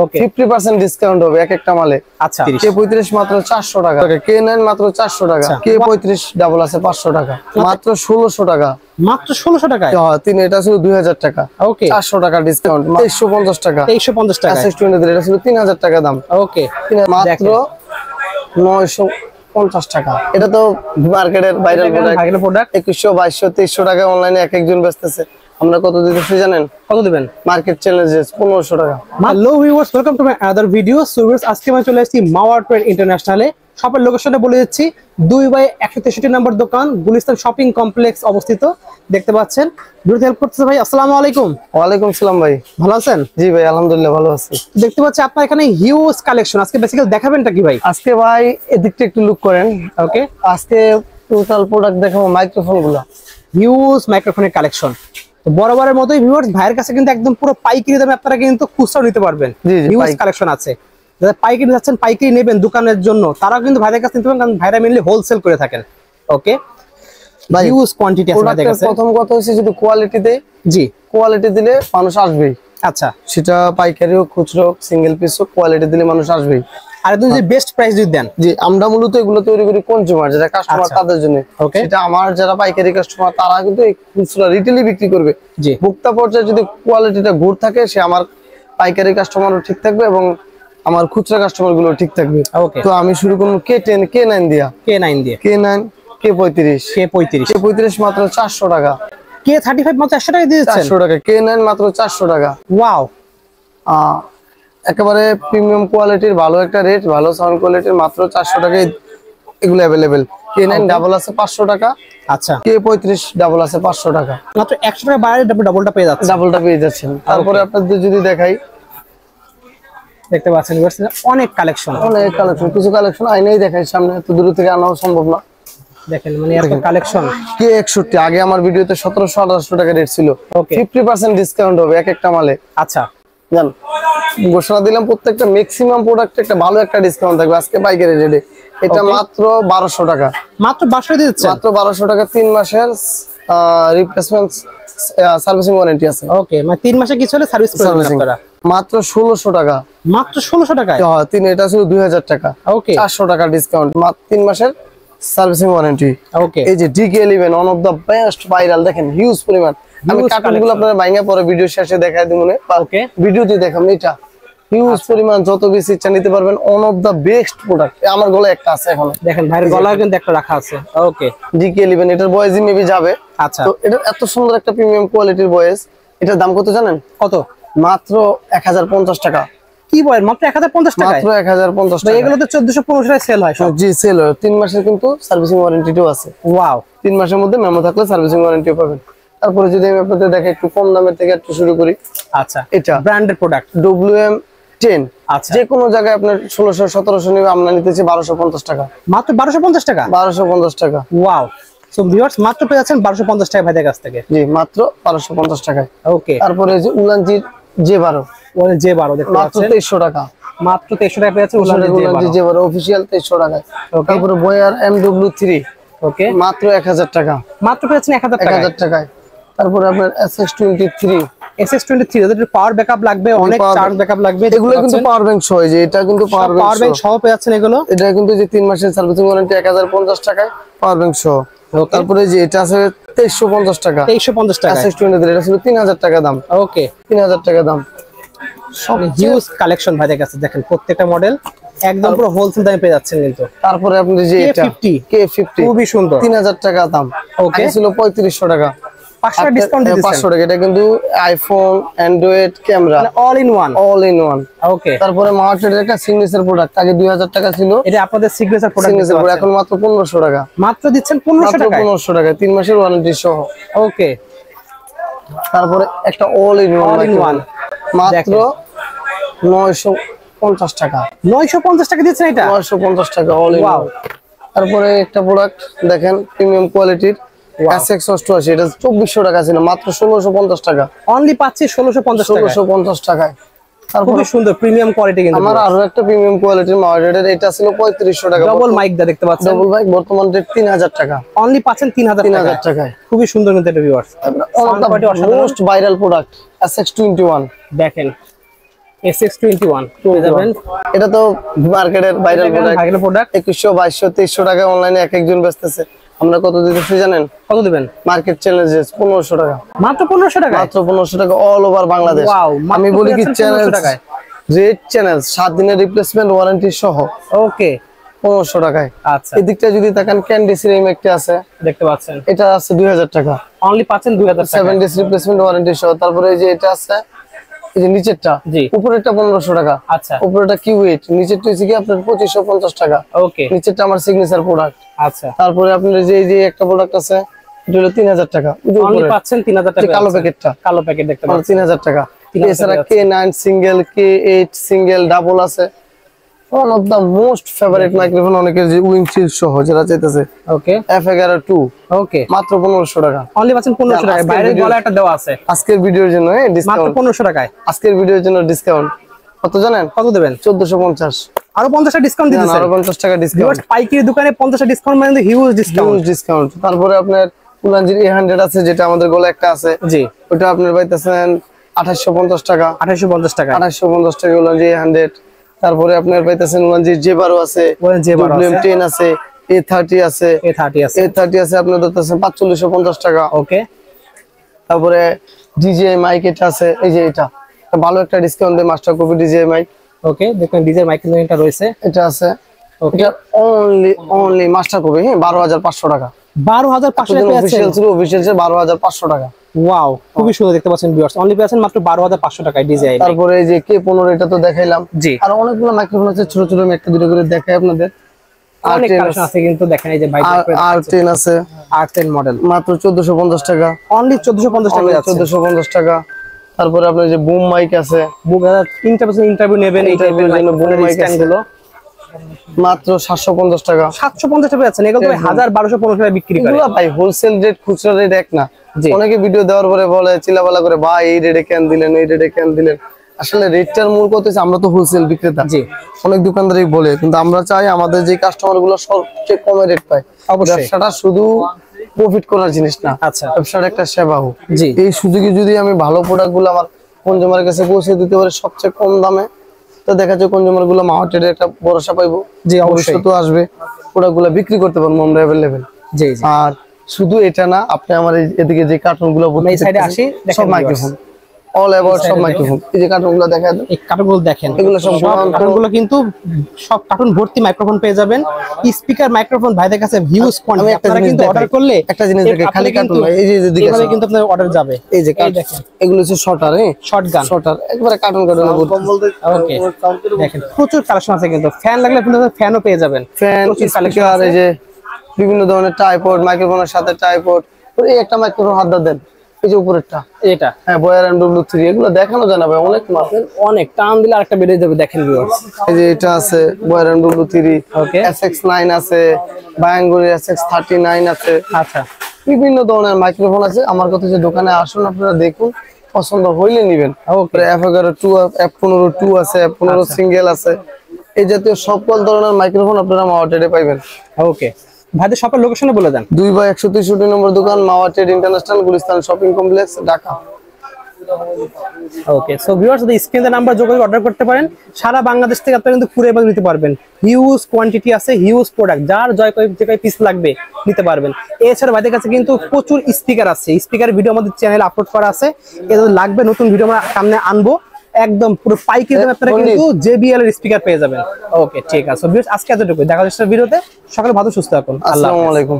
ওকে 50% discount হবে এক একটা মালে। আচ্ছা K35 মাত্র 400 টাকা, K9 মাত্র 400 টাকা, K35 ডাবল আছে 500 টাকা, মাত্র 1600 টাকা। মাত্র 1600 টাকায়? হ্যাঁ, এটা ছিল 2000 টাকা। ওকে 400 টাকা ডিসকাউন্ট, 2350 টাকা। 2350 টাকা S20 এটা ছিল 3000 টাকা দাম। ওকে মাত্র 950 টাকা। এটা তো মার্কেটের ভাইরাল প্রোডাক্ট। 2100 2200 2300 টাকা অনলাইনে এক একজন বেচতেছে। আমরা কত দিতেছি জানেন? কত দিবেন? মার্কেট চ্যালেঞ্জেস 1500 টাকা। Hello viewers, welcome to my other video. So viewers, আজকে আমি চলে এসেছি মাওয়া ট্রেড ইন্টারন্যাশনালে। শপের লোকেশনটা বলে দিচ্ছি, 2/163 নম্বর দোকান, গুলিস্তান শপিং কমপ্লেক্স অবস্থিত। দেখতে পাচ্ছেন ভিডিওতে হেল্প করতেছে ভাই। আসসালামু আলাইকুম। ওয়ালাইকুম সালাম ভাই, ভালো আছেন? জি ভাই আলহামদুলিল্লাহ ভালো আছি। দেখতে পাচ্ছি আপনার এখানে হিউজ কালেকশন। আজকে বেসিক্যালি দেখাবেনটা কি ভাই? আজকে ভাই এদিকটা একটু লুক করেন। ওকে, আজকে টোটাল প্রোডাক্ট দেখাবো মাইক্রোফোনগুলো। হিউজ মাইক্রোফোনের কালেকশন। তো বরাবরের মতোই ভিউয়ার্স, ভাইয়ের কাছে কিন্তু একদম পুরো পাইকারি দামে আপনারা কিন্তু খুচরা নিতে পারবেন। হিউজ কালেকশন আছে। যারা পাইকারি যাচ্ছেন, পাইকারি নেবেন দোকানের জন্য, তারা কিন্তু ভাইয়ের কাছে নিতে পারেন, কারণ ভাইরা মেইনলি হোলসেল করে থাকেন। ওকে, হিউজ কোয়ান্টিটি আছে ভাইয়ের কাছে। প্রথম কথা হচ্ছে যদি কোয়ালিটি দেই, জি কোয়ালিটি দিলে মানুষ আসবেই। আচ্ছা, সেটা পাইকারি হোক খুচরো হোক সিঙ্গেল পিস হোক, কোয়ালিটি দিলে মানুষ আসবেই। আর একদম যদি বেস্ট প্রাইস যদি দেন। জি, আমরা মূলত এগুলো তৈরি করি কনজিউমার, যারা কাস্টমার তাদের জন্য। সেটা আমার যারা পাইকারি কাস্টমার, তারা কিন্তু এই খুচরা রিটেইলে বিক্রি করবে। জি, ভোক্তা পর্যায়ে যদি কোয়ালিটিটা গুড থাকে, সে আমার পাইকারি কাস্টমারও ঠিক থাকবে এবং আমার খুচরা কাস্টমার গুলো ঠিক থাকবে। তো আমি শুরু করব K10 K9 দিয়া। K9 দিয়ে। K9 K35 মাত্র 400 টাকা। K35 মাত্র 400 টাকা দিয়ে দিচ্ছেন? 400 টাকা। K9 মাত্র 400 টাকা। ওয়াও, একেবারে প্রিমিয়াম কোয়ালিটির ভালো একটা রেট, ভালো সাউন্ড কোয়ালিটির, মাত্র 400 টাকায় এগুলো अवेलेबल। K9 ডাবল আছে 500 টাকা। আচ্ছা, K35 ডাবল আছে 500 টাকা। মাত্র 100 টাকা বাইরে ডাবলটা পেয়ে যাচ্ছে। ডাবলটা পেয়ে যাচ্ছেন। তারপরে আপনাদের যদি দেখাই, দেখতে পাচ্ছেন অনেক কালেকশন, অনেক কালেকশন। কিছু কালেকশন আইনাই দেখাই, সামনে এত দূর থেকে আনাও সম্ভব না। দেখেন মানে এত কালেকশন। K61 আগে আমার ভিডিওতে 1700-1800 টাকা রেট ছিল। 50% ডিসকাউন্ট হবে এক একটা মালে। আচ্ছা, জান ঘোষণা দিলাম প্রত্যেকটা ম্যাক্সিমাম প্রোডাক্টে একটা ভালো একটা ডিসকাউন্ট থাকবে আজকে পাইকারি রেটে। এটা মাত্র 1200 টাকা। মাত্র 1200 দিয়ে দিচ্ছেন? মাত্র 1200 টাকা। 3 মাসের রিপ্লেসমেন্ট সার্ভিসিং ওয়ারেন্টি আছে। ওকে, মানে 3 মাসে কিছু হলে সার্ভিস করে দিবেন আপনারা। মাত্র 1600 টাকা। মাত্র 1600 টাকায়? হ্যাঁ, এটা ছিল 2000 টাকা। ওকে, 400 টাকা ডিসকাউন্ট, মাত্র 3 মাসের সার্ভিসিং ওয়ারেন্টি। ওকে, এই যে DK11 one of the best viral, দেখেন হিউজ পরিমাণ। আমি কার্টুনগুলো আপনাদের ভাঙা পরে ভিডিও শেষে দেখাই দিব মনে। ওকে, ভিডিওতে দেখাম। এটা হিউজ পরিমাণ, যত বেশি ইচ্ছা নিতে পারবেন। One of the best product. আমার গলায় একটা আছে এখন, দেখেন ভাইয়ের গলায় কিন্তু একটা রাখা আছে। ওকে, DK11 এটার ভয়েস মেবি যাবে। আচ্ছা, তো এটা এত সুন্দর একটা প্রিমিয়াম কোয়ালিটির ভয়েস। এটার দাম কত জানেন? কত? মাত্র 1050 টাকা। কি বলেন, মাত্র 1050 টাকা? মাত্র 1050 টাকা। এগুলো তো 1415 টাকায় সেল হয় সব। জি, সেল হয়। 3 মাসের কিন্তু সার্ভিসিং ওয়ারেন্টিও আছে। ওয়াও, 3 মাসের মধ্যে মেমো থাকলে সার্ভিসিং ওয়ারেন্টিও পাবেন। তারপরে যদি আমি আপনাদের দেখাই একটু কম দামের থেকে একটু শুরু করি। আচ্ছা, এটা ব্র্যান্ডের প্রোডাক্ট WM10। আচ্ছা, যে কোনো জায়গায় আপনার 1600 1700 নিবে, আমরা নিতেছি 1250 টাকা। মাত্র 1250 টাকা? 1250 টাকা। ওয়াও। সো ভিউয়ার্স, মাত্র পেয়ে যাচ্ছেন 1250 টাকা ভাইদের কাছ থেকে। জি, মাত্র 1250 টাকায়। ওকে, তারপরে যে উলানজির J12 দেখতে পাচ্ছেন, মাত্র 2300 টাকা। মাত্র 2300 টাকা পেয়ে যাচ্ছেন উলানজির J12 অফিশিয়াল 2300 টাকায়। তারপরে বয়ার MW3। ওকে, মাত্র 1000 টাকা। মাত্র পেয়ে যাচ্ছেন 1000 টাকায়। তারপরে আপনার SS23 এদের পাওয়ার ব্যাকআপ লাগবে, অনেক চার্জ ব্যাকআপ লাগবে। এগুলো কিন্তু পাওয়ার ব্যাংক সহ, যে এটা কিন্তু পাওয়ার ব্যাংক সহ পেয়ে যাচ্ছেন এগুলো। এটা কিন্তু যে 3 মাসের সার্ভিসিং ওয়ারেন্টি 1050 টাকায় পাওয়ার ব্যাংক সহ। তারপরে যে এটা আছে 2350 টাকা। 2350 টাকা। SS23 এটা ছিল 3000 টাকা দাম। ওকে, 3000 টাকা দাম। সব হিউজ কালেকশন ভাইদের কাছে, দেখেন প্রত্যেকটা মডেল একদম পুরো হোলসেল দামে পেয়ে যাচ্ছেন কিন্তু। তারপরে আপনি যে এটা K50 খুবই সুন্দর, 3000 টাকা দাম। ওকে, ছিল 3500 টাকা। 500 ডিসকাউন্ট দিয়েছেন। 500 টাকা। এটা কিন্তু iPhone, Android camera all in one. Okay, তারপরে মার্কেটের একটা সিগনেচার প্রোডাক্ট, আগে 2000 টাকা ছিল। এটা আপনাদের সিগনেচার প্রোডাক্ট, এখন মাত্র 1500 টাকা। মাত্র দিচ্ছেন 1500 টাকা? 1500 টাকা, 3 মাসের ওয়ারেন্টি সহ। ওকে, তারপরে একটা অল ইন ওয়ান মাত্র 950 টাকা। 950 টাকা দিচ্ছেন এটা? 950 টাকা অল ইন ওয়ান। তারপরে একটা প্রোডাক্ট দেখেন প্রিমিয়াম কোয়ালিটির SX88, এটা 2400 টাকা ছিল, মাত্র 1650 টাকা। অনলি পাচ্ছি 1650 টাকায়। খুবই সুন্দর প্রিমিয়াম কোয়ালিটি। কিন্তু আমার আরো একটা প্রিমিয়াম কোয়ালিটির মাউন্টেড, এটা ছিল 3500 টাকা। ডাবল মাইক দা দেখতে পাচ্ছেন, ডাবল মাইক বর্তমান রেট 3000 টাকা। অনলি পাচ্ছেন 3000 টাকায়। খুবই সুন্দর কিন্তু এটা viewers. Most viral product SX21 দেখেন, SX21 পেয়ে যাবেন। এটা তো মার্কেটের ভাইরাল প্রোডাক্ট 2100 2200 2300 টাকা অনলাইনে এক একজন বেচতেছে। আমরা কত দিতেছি জানেন? কত দিবেন? মার্কেট চ্যালেঞ্জেস 1500 টাকা, মাত্র 1500 টাকা, মাত্র 1500 টাকা অল ওভার বাংলাদেশ। আমি বলি কি চ্যানেল রেড চ্যানেল 7 দিনের রিপ্লেসমেন্ট ওয়ারেন্টি সহ। ওকে 1500 টাকায়। আচ্ছা এদিকটা যদি তাকান ক্যান্ডিসির এই একটা আছে দেখতে পাচ্ছেন, এটা আছে 2000 টাকা অনলি পাচ্ছেন 2000 টাকা 7 ডেজ রিপ্লেসমেন্ট ওয়ারেন্টি সহ। তারপরে এই যে এটা আছে, এই যে নিচেরটা, উপরেরটা 1500 টাকা। আচ্ছা উপরেরটা কি ওয়েট, নিচেরটা হচ্ছে কি আপনার 2550 টাকা। ওকে নিচেরটা আমার সিগনেচার প্রোডাক্ট। আচ্ছা তারপরে আপনার যে এই যে একটা প্রোডাক্ট আছে এটা হলো 3000 টাকা, অনলি পাচ্ছেন 3000 টাকা। কালো প্যাকেটটা, কালো প্যাকেট দেখতে পাচ্ছেন 3000 টাকা। এছাড়া K9 single, K8 single, double আছে। One of the most favourite microphone অনেকের, যে উইংশিল্ড সহ যারা চাইতেছে। ওকে F11 2 ওকে মাত্র 1500 টাকা, অনলি পাচ্ছেন 1500 টাকায়। বাইরের গলা একটা দেওয়া আছে আজকের ভিডিওর জন্য মাত্র ডিসকাউন্ট 1500 টাকায়। আজকের ভিডিওর জন্য ডিসকাউন্ট কত জানেন? কত দেবেন? 1450। আরো 50 টাকা ডিসকাউন্ট দিতেছেন? আরো 50 টাকা ডিসকাউন্ট। পাইকারি দোকানে 50 টাকা ডিসকাউন্ট মানে হিউজ ডিসকাউন্ট। তারপরে আপনার উলানজির A100 আছে, যেটা আমাদের গলা একটা আছে, জি ওটা আপনার পাইতেছেন 2850 টাকা, 2850 টাকা, 2850 টাকা উলানজি A100। তারপরে আপনার পাইতেছেন উলানজির J12 আছে, WM10 আছে, A30 আছে, A30 আছে আপনার ধরতেছেন 4550 টাকা। ওকে তারপরে DJI মাইক এটা আছে, এই যে এটা ভালো একটা ডিসকাউন্ট দেয়, মাস্টার কপি DJI মাইক। ওকে দেখুন DJI মাইক এটা রয়েছে, এটা আছে। ওকে এটা অনলি মাস্টার কপি 12500 টাকা। 12500 টাকা অফিশিয়াল ছিল, অফিশিয়াল ছিল 12500 টাকা। ওয়াও খুবই সুন্দর দেখতে পাচ্ছেন ভিউয়ার্স, অনলি পেয়েছেন মাত্র 12500 টাকায় DJI। তারপরে এই যে K15 এটা তো দেখাইলাম, জি আর অনেকগুলো মাইক্রোফোন আছে ছোট ছোট, আমি একটা দুটো করে দেখাই আপনাদের। অনেক কালেকশন আছে কিন্তু দেখেন, এই যে ভাই R10 আছে, R10 মডেল মাত্র 1450 টাকা, অনলি 1450 টাকা, 1450 টাকা। তারপরে আপনার যে বুম মাইক আছে, বুম ইন্টারভিউ নেবেন, এই টাইপের জন্য বুম মাইক গুলো মাত্র 750 টাকা। 750 টাকা আছে, এগুলো তো 1000 1215 টাকা বিক্রি করে। এগুলো ভাই হোলসেল রেট, খুচরা রেট এক না। অনেকে ভিডিও দেওয়ার পরে বলে চিল্লাপালা করে, ভাই এই রেটে কেন দিলেন, এই রেটে কেন দিলেন। আসলে রেটটার মূল কথা হচ্ছে আমরা তো হোলসেল বিক্রেতা, অনেক দোকানদারই বলে, কিন্তু আমরা চাই আমাদের যে কাস্টমার গুলো সবচেয়ে কমে রেট পায়। ব্যবসাটা শুধু প্রফিট করার জিনিস না, আচ্ছা ব্যবসার একটা সেবা হোক। এই সুযোগে যদি আমি ভালো প্রোডাক্ট গুলো আমার কনজিউমারের কাছে পৌঁছে দিতে পারি সবচেয়ে কম দামে, তো দেখা যায় কনজিউমার গুলো মার্কেটে একটা ভরসা পাইবো, যে অবশ্যই তো আসবে, প্রোডাক্ট গুলো বিক্রি করতে পারবো আমরা অ্যাভেলেবেল। আর শুধু এটা না, আপনি আমার এদিকে যে কার্টুন গুলো সব মাইক্রোফোন, অল অ্যাবাউট সব মাইক্রোফোন, এই যে কার্টুন গুলো দেখা যায়, এই কার্টুন গুলো দেখেন, এগুলো সব কার্টুন গুলো কিন্তু সব কার্টুন ভর্তি মাইক্রোফোন পেয়ে যাবেন। স্পিকার মাইক্রোফোন ভাইদের কাছে হিউজ কোয়ান্টিটি, আপনারা কিন্তু অর্ডার করলে একটা জিনিস দেখে খালি কার্টুন নয়, এই যে দিকে এভাবে কিন্তু আপনাদের অর্ডার যাবে। এই যে দেখেন, এগুলো হচ্ছে শর্টার, শর্টগান, শর্টার একবারে কার্টুন কার্টুন। ওকে দেখেন প্রচুর কালেকশন আছে, কিন্তু ফ্যান লাগলে কিন্তু ফ্যানও পেয়ে যাবেন, ফ্যান, স্পিকার, এই যে বিভিন্ন ধরনের ট্রাইপড, মাইক্রোফোনের সাথে ট্রাইপড। এই একটা মাইক্রোফোন হাত দেন, এই যে উপরেরটা এটা, হ্যাঁ বয়ার W3, এগুলো দেখানো যায় না ভাই, অনেক মাল, অনেক টান দিলে আরেকটা বেরিয়ে যাবে। দেখেন ভিউয়ার্স, এই যে এটা আছে বয়ার W3, ওকে SX9 আছে, বায়াঙ্গুরি SX39 আছে। আচ্ছা বিভিন্ন ধরনের মাইক্রোফোন আছে। আমার কথা যে দোকানে আসুন, আপনারা দেখুন, পছন্দ হইলে নিবেন। F11 2, F15 2 আছে, F15 সিঙ্গেল আছে, এই জাতীয় সকল ধরনের মাইক্রোফোন আপনারা মাওয়াটেডে পাইবেন। ওকে ভাইদের শপের লোকেশনে বলে দেন। 2/163 নম্বর দোকান, মাওয়াটেড international, Gulistan shopping complex, Dhaka. Okay so viewers, এই স্ক্রিনে নাম্বার যোগাযোগ অর্ডার করতে পারেন। সারা বাংলাদেশ থেকে আপনারা কিন্তু কুরিয়ার ভাবে নিতে পারবেন। হিউজ কোয়ান্টিটি আছে, হিউজ প্রোডাক্ট, যার জয় কয় পিস লাগবে নিতে পারবেন। এছাড়া ভাইদের কাছে কিন্তু প্রচুর স্পিকার আছে, স্পিকারের ভিডিও আমাদের চ্যানেলে আপলোড করা আছে, এগুলো লাগবে, নতুন ভিডিও আমরা সামনে আনবো, একদম পুরো পাইকারি দামে আপনারা কিন্তু JBL এর স্পিকার পেয়ে যাবেন। ওকে ঠিক আছে ভিউয়ার্স, আজকে এতটুকু, দেখা হচ্ছে ভিডিওতে। সকালে ভালো সুস্থ থাকুন, আসসালামু আলাইকুম।